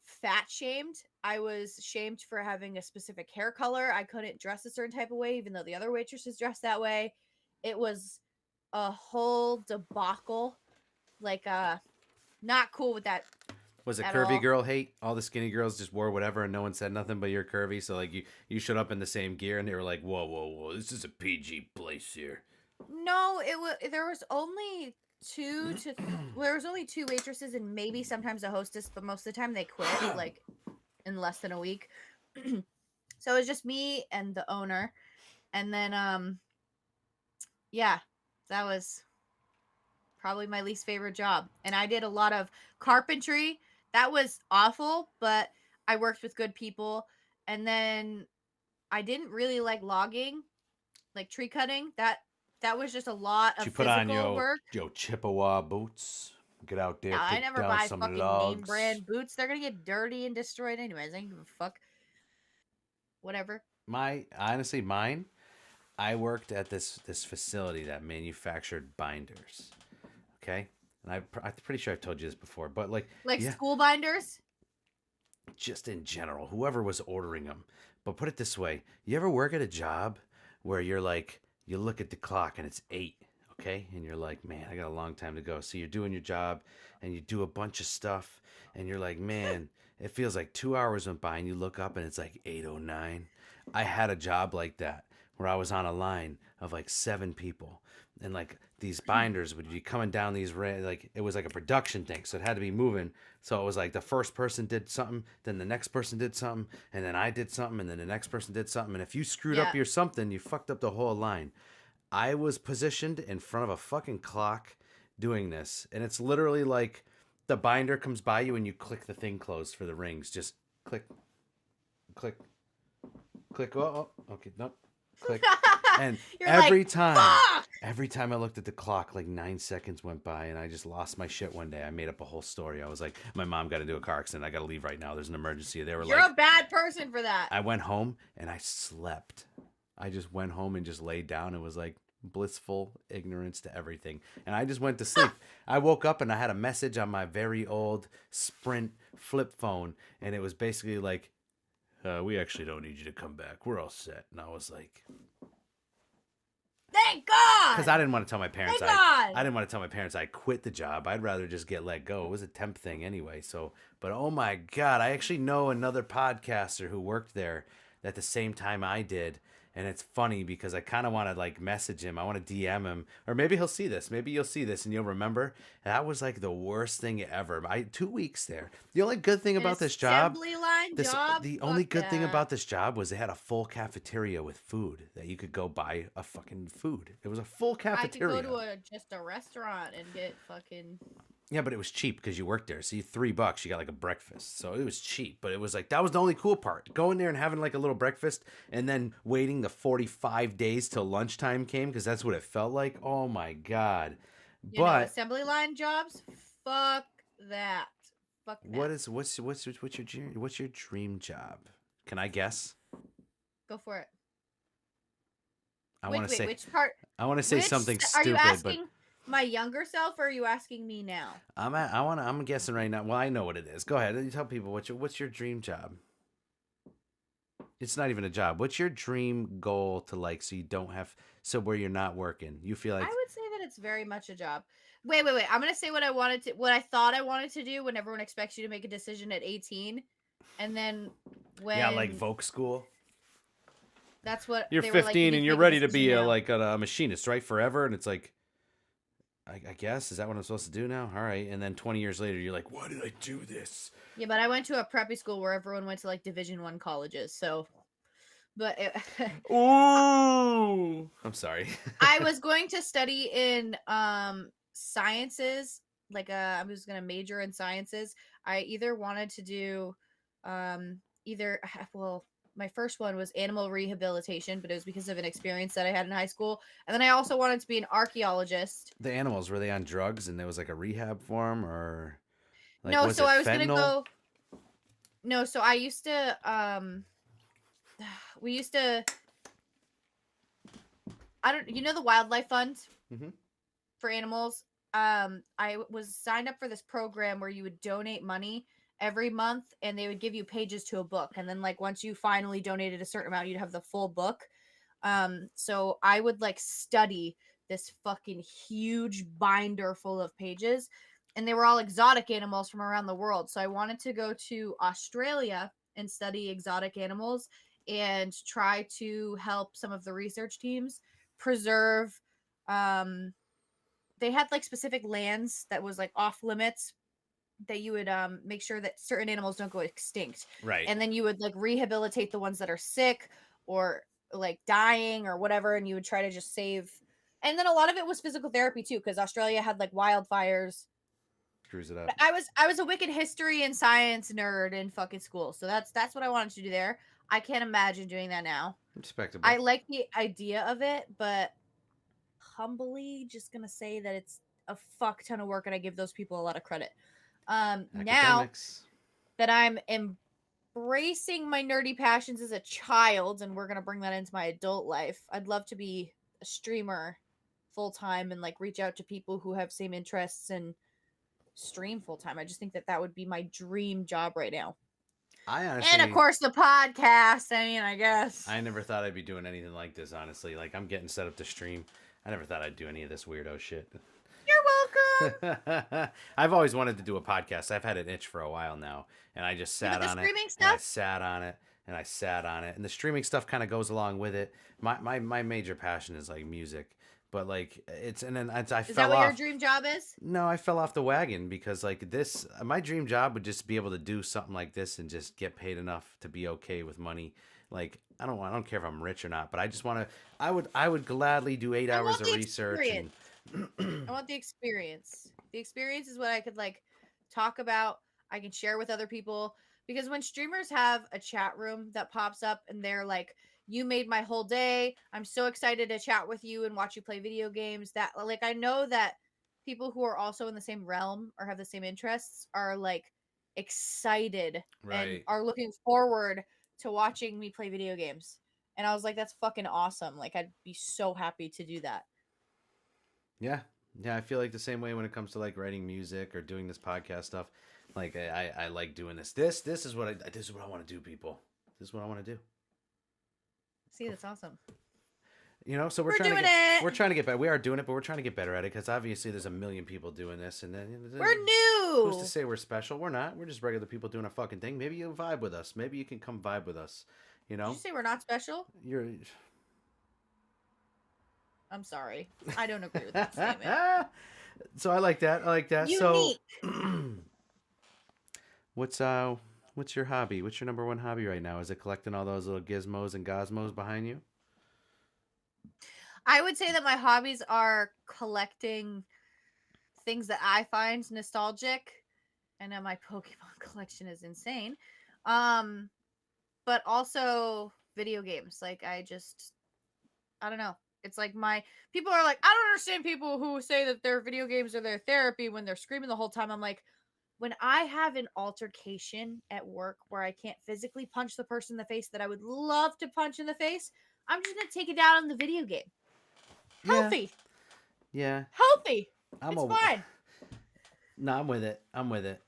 fat shamed. I was shamed for having a specific hair color. I couldn't dress a certain type of way even though the other waitresses dressed that way. It was a whole debacle. Like not cool with that Was it at curvy all. girl hate? All the skinny girls just wore whatever and no one said nothing, but you're curvy, so like you showed up in the same gear and they were like, "Whoa, whoa, whoa, this is a PG place here." No, it was there was only two to well, there was only two waitresses and maybe sometimes a hostess, but most of the time they quit like in less than a week. So it was just me and the owner. And then yeah, that was probably my least favorite job. And I did a lot of carpentry. That was awful, but I worked with good people. And then I didn't really like logging, like tree cutting. That was just a lot Did of you put on physical work. your Chippewa boots? Get out there, Yeah, I take never down buy some fucking name logs. brand boots. They're gonna get dirty and destroyed anyways. I don't give a fuck. Whatever. My honestly, mine. I worked at this facility that manufactured binders. Okay, and I'm pretty sure I've told you this before, but like, Like yeah, school binders. just in general, whoever was ordering them. But put it this way: you ever work at a job where you're like, you look at the clock and it's 8, okay, and you're like, man, I got a long time to go. So you're doing your job and you do a bunch of stuff, and you're like, man, it feels like 2 hours went by, and you look up and it's like 8:09. I had a job like that where I was on a line of like 7 people, and like these binders would be coming down these like it was like a production thing, so it had to be moving. So it was like the first person did something, then the next person did something, and then I did something, and then the next person did something. And if you screwed up Yeah. your something, you fucked up the whole line. I was positioned in front of a fucking clock doing this, and it's literally like the binder comes by you and you click the thing closed for the rings. Just click, click, click. Oh, oh okay, nope. Click. And You're like, fuck. every time I looked at the clock, like 9 seconds went by, and I just lost my shit one day. I made up a whole story. I was like, my mom got into a car accident. I got to leave right now. There's an emergency. They were You're like, a bad person for that. I went home and I slept. I just went home and just laid down and was like blissful ignorance to everything. And I just went to sleep. I woke up and I had a message on my very old Sprint flip phone, and it was basically like, we actually don't need you to come back. We're all set. And I was like, Thank Because God. I didn't want to tell my parents Thank God. I didn't want to tell my parents I quit the job. I'd rather just get let go. It was a temp thing anyway. So, but oh my God, I actually know another podcaster who worked there at the same time I did. And it's funny because I kind of want to like message him. I want to DM him, or maybe he'll see this. Maybe you'll see this and you'll remember. That was like the worst thing ever. 2 weeks there. The only good thing An about this job, assembly line job? the only Fuck good thing that. about this job was they had a full cafeteria with food that you could go buy a fucking food. It was a full I could go cafeteria. to just a restaurant and get fucking. Yeah, but it was cheap because you worked there. So you $3, you got like a breakfast. So it was cheap, but it was like that was the only cool part. Going there and having like a little breakfast and then waiting the 45 days till lunchtime came because that's what it felt like. Oh my God. But Assembly line jobs? Fuck that. Fuck that. what's your dream job? Can I guess? Go for it. I Wait, want to say which part? I want to say something Are you stupid, but asking my younger self or are you asking me now? I'm guessing right now. Well, I know what it is. Go ahead. You tell people what's your dream job? It's not even a job. What's your dream goal to like so you don't have so where you're not working? You feel I like would say that it's very much a job. Wait. I'm gonna say what I thought I wanted to do when everyone expects you to make a decision at 18, and then yeah, like when Folk School. that's what You're they were like, you 15 need and to you're make a ready to decision be now. a machinist, right? Forever, and it's like, I guess is that what I'm supposed to do now? All right, and then 20 years later, you're like, why did I do this? Yeah, but I went to a preppy school where everyone went to like Division 1 colleges, so. But Ooh, I'm sorry. I was going to study in sciences, I was going to major in sciences. I either wanted to do either well, my first one was animal rehabilitation, but it was because of an experience that I had in high school. And then I also wanted to be an archaeologist. The animals, were they on drugs and there was like a rehab for them, or like No, was so it I was going to fentanyl? go. No, so I used to we used to I don't the wildlife fund Mm-hmm. for animals. I was signed up for this program where you would donate money every month and they would give you pages to a book, and then like once you finally donated a certain amount, you'd have the full book. So I would like study this fucking huge binder full of pages, and they were all exotic animals from around the world. So I wanted to go to Australia and study exotic animals and try to help some of the research teams preserve um they had like specific lands that was like off limits that you would make sure that certain animals don't go extinct, Right. and then you would like rehabilitate the ones that are sick or like dying or whatever, and you would try to just save. And then a lot of it was physical therapy too, because Australia had like wildfires. Screws it up. But I was a wicked history and science nerd in fucking school, so that's what I wanted to do there. I can't imagine doing that now. Respectable. I like the idea of it, but humbly just gonna say that it's a fuck ton of work, and I give those people a lot of credit. Now Academics. that I'm embracing my nerdy passions as a child, and we're gonna bring that into my adult life, I'd love to be a streamer full time and like reach out to people who have same interests and stream full time. I just think that would be my dream job right now. I And of honestly, course, the podcast. I mean, I guess. I never thought I'd be doing anything like this. Honestly, like I'm getting set up to stream. I never thought I'd do any of this weirdo shit. You're welcome. I've always wanted to do a podcast. I've had an itch for a while now, and I just Yeah, sat but the on it, streaming and I stuff. sat on it, and I sat on it, and the streaming stuff kind of goes along with it. My major passion is like music, but like it's and then I Is that fell what your off. dream job is? No, I fell off the wagon because like this, my dream job would just be able to do something like this and just get paid enough to be okay with money. Like I don't care if I'm rich or not, but I just want to. I would gladly do 8 hours I want of the research and. experience. I want the experience. The experience is what I could like talk about. I can share with other people, because when streamers have a chat room that pops up and they're like, "You made my whole day. I'm so excited to chat with you and watch you play video games." That like I know that people who are also in the same realm or have the same interests are like excited and Right. are looking forward to watching me play video games. And I was like, that's fucking awesome. Like I'd be so happy to do that. Yeah. Yeah, I feel like the same way when it comes to like writing music or doing this podcast stuff. Like I like doing this. This is what I want to do, people. This is what I want to do. See, that's awesome. You know, so We're doing it. we're trying to get better. We are doing it, but we're trying to get better at it because obviously there's a million people doing this, and then We're who's to new. say we're special? We're not. We're just regular people doing a fucking thing. Maybe you'll vibe with us. Maybe you can come vibe with us. You Did you know, say we're not special? you're. I'm sorry. I don't agree with that statement. So I like that. I like that. So, Unique. what's uh, what's your hobby? What's your number one hobby right now? Is it collecting all those little gizmos and gosmos behind you? I would say that my hobbies are collecting things that I find nostalgic. I know my Pokemon collection is insane. Um, but also video games. Like I don't know. It's like my people are like, I don't understand people who say that their video games are their therapy when they're screaming the whole time. I'm like, when I have an altercation at work where I can't physically punch the person in the face that I would love to punch in the face, I'm just gonna take it down in the video game. Yeah, Healthy. yeah. Healthy. I'm It's a. fine. No, I'm with it. I'm with it.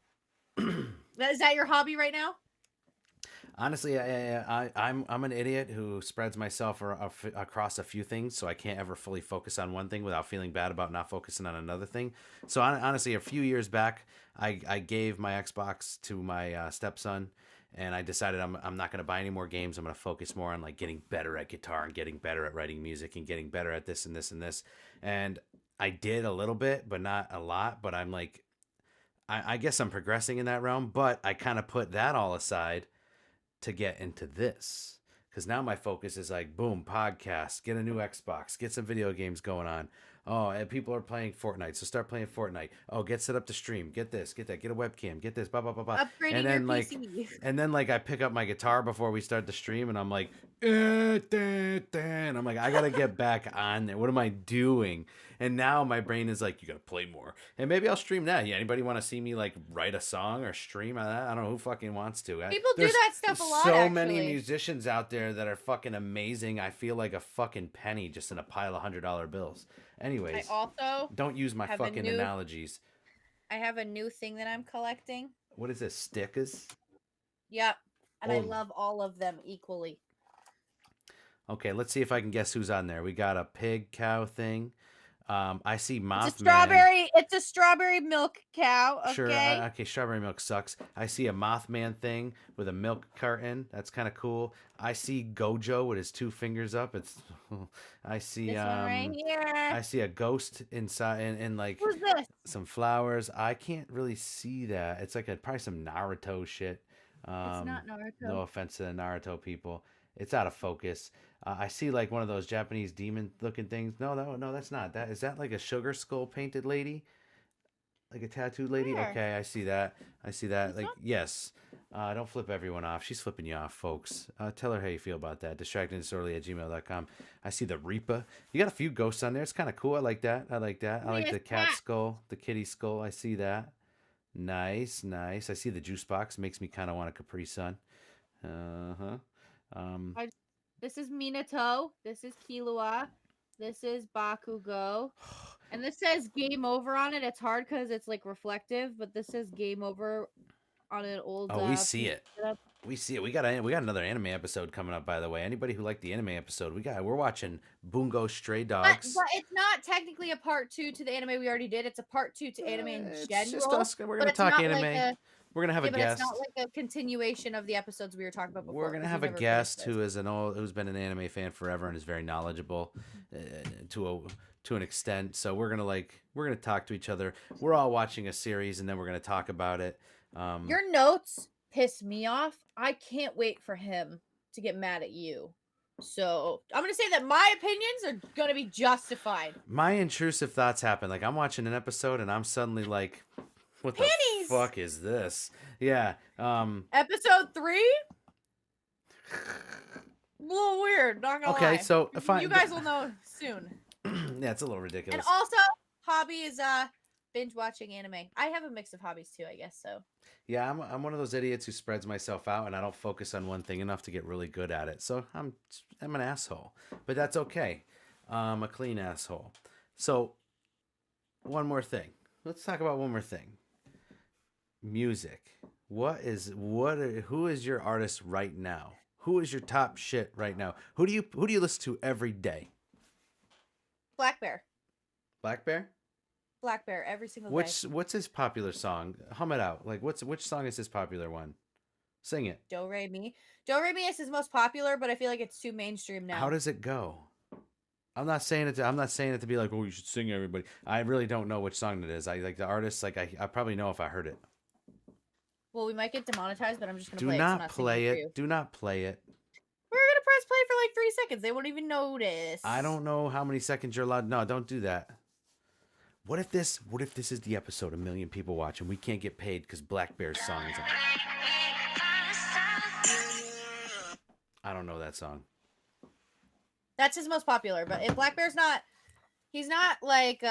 Is that your hobby right now? Honestly, I'm an idiot who spreads myself across a few things, so I can't ever fully focus on one thing without feeling bad about not focusing on another thing. So honestly, a few years back, I gave my Xbox to my stepson, and I decided I'm not going to buy any more games. I'm going to focus more on like getting better at guitar and getting better at writing music and getting better at this and this and this. And I did a little bit, but not a lot. But I'm like, I guess I'm progressing in that realm. But I kind of put that all aside to get into this because now my focus is like boom podcast, get a new Xbox, get some video games going on. Oh, and people are playing Fortnite, so start playing Fortnite. Oh, get set up to stream, get this, get that, get a webcam, get this, blah blah blah blah. And Upgrading your then like PC. I pick up my guitar before we start the stream and I'm like and I'm like I gotta get back on there, what am I doing? And now my brain is like, you gotta play more. And maybe I'll stream that. Yeah, anybody want to see me like write a song or stream that? I don't know who fucking wants to. People do that stuff a lot. So many Actually, musicians out there that are fucking amazing. I feel like a fucking penny just in a pile of $100 bills. I Anyways, also don't use my have a fucking new. analogies. I have a new thing that I'm collecting. What is this? Stickers? Yep, and I Oh, love all of them equally. okay. Let's see if I can guess who's on there. We got a pig cow thing. I see It's a Mothman. strawberry. It's a strawberry milk cow. Sure. Okay. Okay. Strawberry milk sucks. I see a Mothman thing with a milk carton. That's kind of cool. I see Gojo with his two fingers up. It's. I see. This one right here. I see a ghost inside and like Who's this? some flowers. I can't really see that. It's like probably some Naruto shit. It's Um, not Naruto. no offense to the Naruto people. It's out of focus. I see like one of those Japanese demon looking things. No, that's not. That is that like a sugar skull painted lady? Like a tattooed lady? Where? Okay, I see that. I see that. It's Like, not. yes. Don't flip everyone off. She's flipping you off, folks. Tell her how you feel about that. Distractingdisorderly@gmail.com. I see the Reaper. You got a few ghosts on there. It's kind of cool. I like that. I like that. I like the cat skull, the kitty skull. I see that. Nice, nice. I see the juice box. Makes me kind of want a Capri Sun. Uh huh. Um, This is Minato. This is Killua. This is Bakugo. And this says game over on it. It's hard because it's like reflective, but this says game over on an old. oh, we see it. We see it. We got another anime episode coming up. By the way, anybody who liked the anime episode, we're watching Bungo Stray Dogs. But it's not technically a part two to the anime we already did. It's a part two to anime in It's general. just us. We're gonna but it's talk not anime. like We're gonna have a but guest. it's not like a continuation of the episodes we were talking about before. We're gonna 'cause have we a never guest finished this. who's been an anime fan forever and is very knowledgeable to an extent. So we're gonna talk to each other. We're all watching a series and then we're gonna talk about it. Your notes piss me off. I can't wait for him to get mad at you. So I'm gonna say that my opinions are gonna be justified. My intrusive thoughts happen. Like I'm watching an episode and I'm suddenly like, what Panties! the fuck is this? Yeah. Episode 3? A little weird, not gonna lie. Okay, so fine. You guys will know soon. Yeah, it's a little And ridiculous. also, hobby is binge watching anime. I have a mix of hobbies too, I guess. So Yeah, I'm one of those idiots who spreads myself out and I don't focus on one thing enough to get really good at it. So I'm an asshole, but that's okay. I'm a clean asshole. So one more thing. Let's talk about one more thing. Music. Who is your artist right now? Who is your top shit right now? Who do you listen to every day? Black Bear. Black Bear? Black Bear every single day. What's his popular song? Hum it out. Like which song is his popular one? Sing it. Do Re Mi. Do Re Mi is his most popular, but I feel like it's too mainstream How now. does it go? I'm not saying it to be like, oh, you should sing everybody. I really don't know which song it is. I like the artist. Like I probably know if I heard it. Well, we might get demonetized, but I'm just gonna Do play it 'cause I'm not not singing play for it. you. Do not play it. We're gonna press play for like 3 seconds. They won't even notice. I don't know how many seconds you're allowed. No, don't do that. What if this is the episode a million people watch and we can't get paid because Black Bear's song is on? I don't know that song. That's his most popular, but if Black Bear's not, he's not like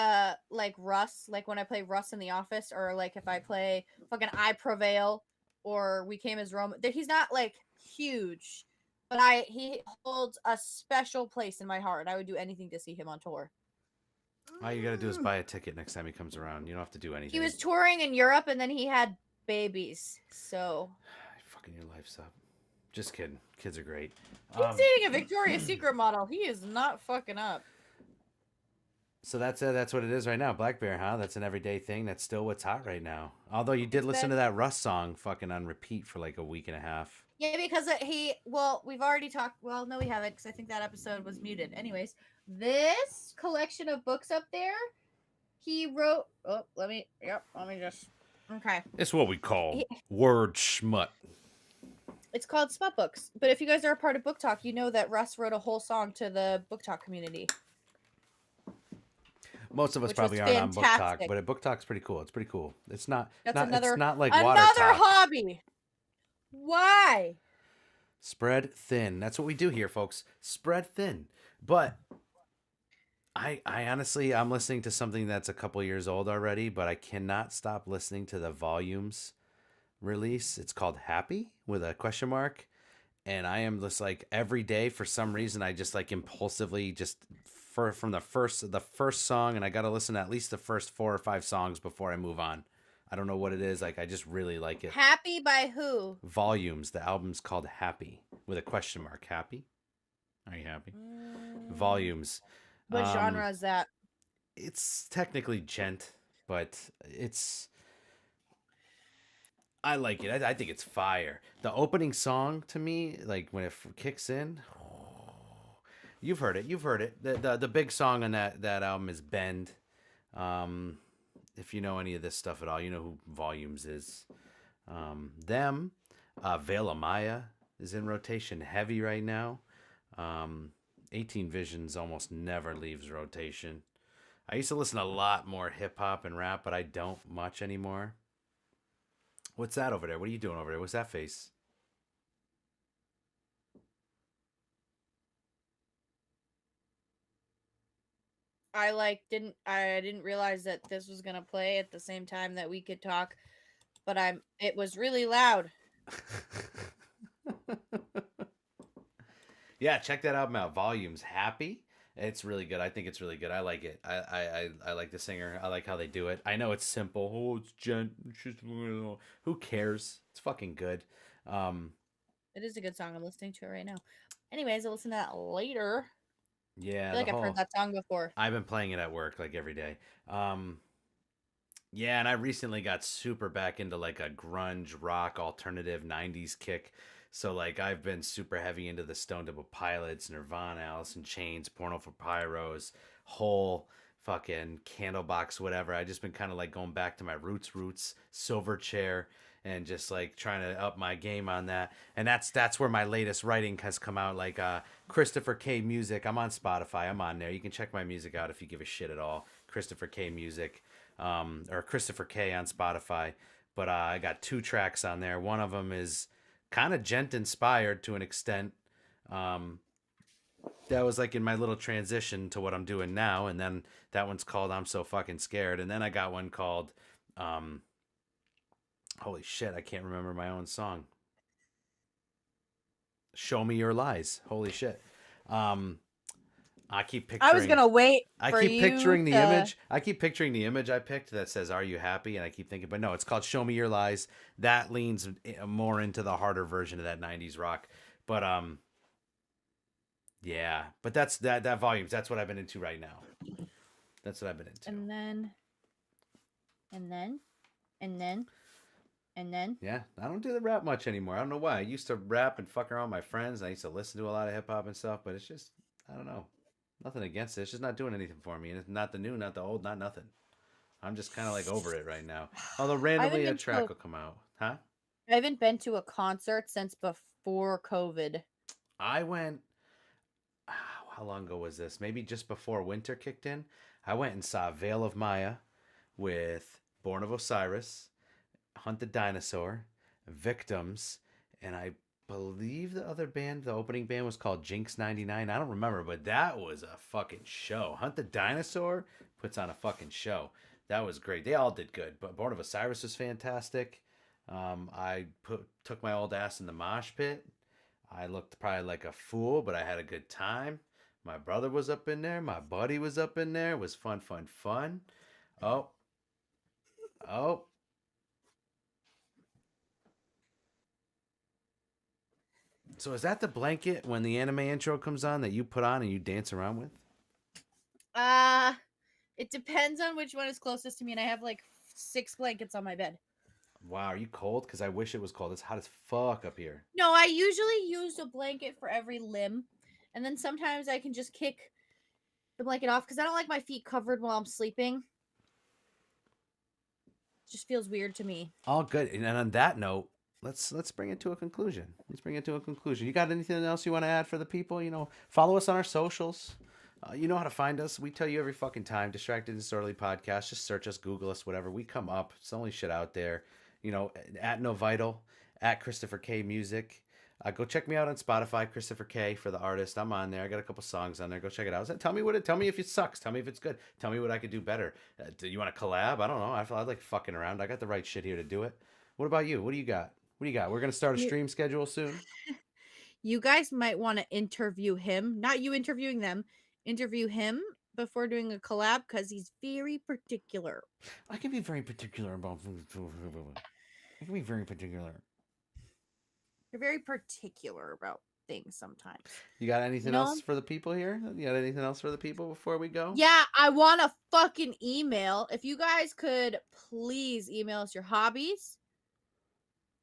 Russ, like when I play Russ in The Office, or like if I play fucking I Prevail or We Came as Rome. He's not like huge, but he holds a special place in my heart. I would do anything to see him on tour. All you gotta do is buy a ticket next time he comes around. You don't have to do anything. He was touring in Europe and then he had babies, so fucking your life's up. Just kidding. Kids are great. He's dating a Victoria's Secret model. He is not fucking up. So that's what it is right now. Black Bear, huh? That's an everyday thing. That's still what's hot right now. Although you did listen to that Russ song fucking on repeat for like a week and a half. Yeah, because we've already talked. Well, no, we haven't, because I think that episode was muted. Anyways, this collection of books up there, he wrote. Oh, let me just. Okay. It's what we call word schmut. It's called Smut Books. But if you guys are a part of Book Talk, you know that Russ wrote a whole song to the Book Talk community. Most of us probably aren't on Book Talk, but Book Talk's pretty cool. It's pretty cool. It's not. It's not like water talk. Another hobby. Why? Spread thin. That's what we do here, folks. Spread thin. But I honestly, I'm listening to something that's a couple years old already, but I cannot stop listening to the Volumes release. It's called Happy with a question mark. And I am just like every day for some reason I just like impulsively just from the first song, and I got to listen to at least the first 4 or 5 songs before I move on. I don't know what it is. Like I just really like it. Happy by who? Volumes. The album's called Happy with a question mark. Happy? Are you happy? Volumes. What genre is that? It's technically gent, but I like it. I think it's fire. The opening song to me, like when it kicks in, you've heard it. The big song on that album is Bend. If you know any of this stuff at all, you know who Volumes is. Veil of Maya is in rotation heavy right now. 18 Visions almost never leaves rotation. I used to listen to a lot more hip hop and rap, but I don't much anymore. What's that over there? What are you doing over there? What's that face? I didn't realize that this was gonna play at the same time that we could talk, but it was really loud. Yeah, check that album out. Volumes. Happy. It's really good. I think it's really good. I like it. I like the singer. I like how they do it. I know it's simple. Oh, it's gent. Who cares? It's fucking good. It is a good song. I'm listening to it right now. Anyways, I'll listen to that later. Yeah, I feel like I've heard that song before. I've been playing it at work like every day. Yeah, and I recently got super back into like a grunge rock alternative 90s kick. So like I've been super heavy into the Stone Temple Pilots, Nirvana, Alice in Chains, Porno for Pyros, Hole, fucking Candlebox, whatever. I just been kind of like going back to my roots, Silverchair, and just like trying to up my game on that. And that's where my latest writing has come out. Like Christopher K Music. I'm on Spotify. I'm on there. You can check my music out if you give a shit at all. Christopher K Music, or Christopher K on Spotify. But I got 2 tracks on there. One of them is kind of gent inspired to an extent. That was like in my little transition to what I'm doing now. And then that one's called I'm So Fucking Scared. And then I got one called holy shit, I can't remember my own song. Show Me Your Lies. Holy shit. I keep picturing. I was gonna wait. I keep picturing the image. I keep picturing the image I picked that says "Are you happy?" And I keep thinking, but no, it's called "Show Me Your Lies." That leans more into the harder version of that '90s rock. But Yeah, but that volumes. That's what I've been into right now. That's what I've been into. And then, and then, and then, and then. Yeah, I don't do the rap much anymore. I don't know why. I used to rap and fuck around with my friends. I used to listen to a lot of hip hop and stuff, but it's just I don't know. Nothing against it. It's just not doing anything for me. And it's not the new, not the old, not nothing. I'm just kind of like over it right now. Although I haven't randomly a been to track a, will come out. Huh? I haven't been to a concert since before COVID. I went how long ago was this? Maybe just before winter kicked in. I went and saw Veil of Maya with Born of Osiris, Hunt the Dinosaur, Victims, and I believe the other band, the opening band was called Jinx 99. I don't remember, but that was a fucking show. Hunt the Dinosaur puts on a fucking show. That was great. They all did good, but Born of Osiris was fantastic. Took my old ass in the mosh pit. I looked probably like a fool, but I had a good time. My brother was up in there. My buddy was up in there. It was fun, fun, fun. Oh, oh. So is that the blanket when the anime intro comes on that you put on and you dance around with? Uh, it depends on which one is closest to me, and I have like 6 blankets on my bed. Wow, are you cold? Because I wish it was cold. It's hot as fuck up here. No, I usually use a blanket for every limb, and then sometimes I can just kick the blanket off because I don't like my feet covered while I'm sleeping. It just feels weird to me. All good. And on that note, let's bring it to a conclusion. Let's bring it to a conclusion. You got anything else you want to add for the people? Follow us on our socials. You know how to find us. We tell you every fucking time. Distracted and Disorderly Podcast. Just search us, Google us, whatever. We come up. It's the only shit out there. At No Vital, at Christopher K Music. Go check me out on Spotify, Christopher K for the artist. I'm on there. I got a couple songs on there. Go check it out. Tell me if it sucks. Tell me if it's good. Tell me what I could do better. Do you want to collab? I don't know. I like fucking around. I got the right shit here to do it. What about you? What do you got? What do you got? We're gonna start a You, stream schedule soon. you guys might want to interview him, not you interviewing them. Interview him before doing a collab because he's very particular. I can be very particular about. I can be very particular. You're very particular about things sometimes. You got anything else for the people here? You got anything else for the people before we go? Yeah, I want a fucking email. If you guys could please email us your hobbies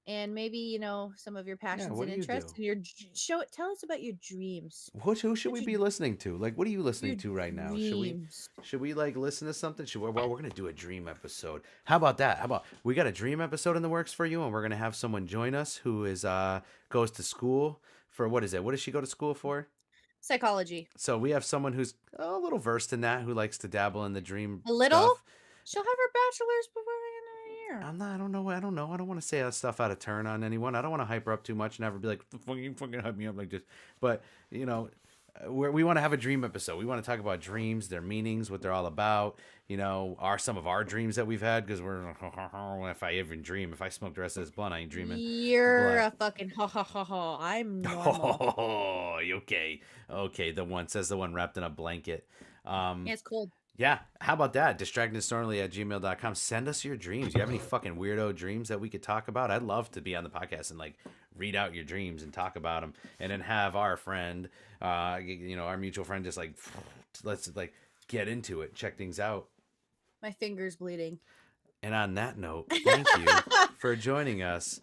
and maybe, some of your passions and interests and tell us about your dreams. Who should we be listening to? Like, what are you listening to right now? Should we like listen to something? We're gonna do a dream episode. How about that? How about we got a dream episode in the works for you, and we're gonna have someone join us who is goes to school for what is it? What does she go to school for? Psychology. So we have someone who's a little versed in that, who likes to dabble in the dream a little stuff. She'll have her bachelor's before the end of the year. I don't know. I don't want to say that stuff out of turn on anyone. I don't want to hype her up too much and ever be like, fucking hype me up like this. But, we want to have a dream episode. We want to talk about dreams, their meanings, what they're all about. Are some of our dreams that we've had, because we're, if I even dream, if I smoke the rest of this blunt, I ain't dreaming. You're a fucking ha ha ha ha. I'm normal. Oh, okay. Okay, the one wrapped in a blanket. Yeah, it's cold. Yeah, how about that? distracteddistorderly@gmail.com. Send us your dreams. You have any fucking weirdo dreams that we could talk about? I'd love to be on the podcast and like read out your dreams and talk about them, and then have our friend, our mutual friend, just like let's like get into it, check things out. My finger's bleeding. And on that note, thank you for joining us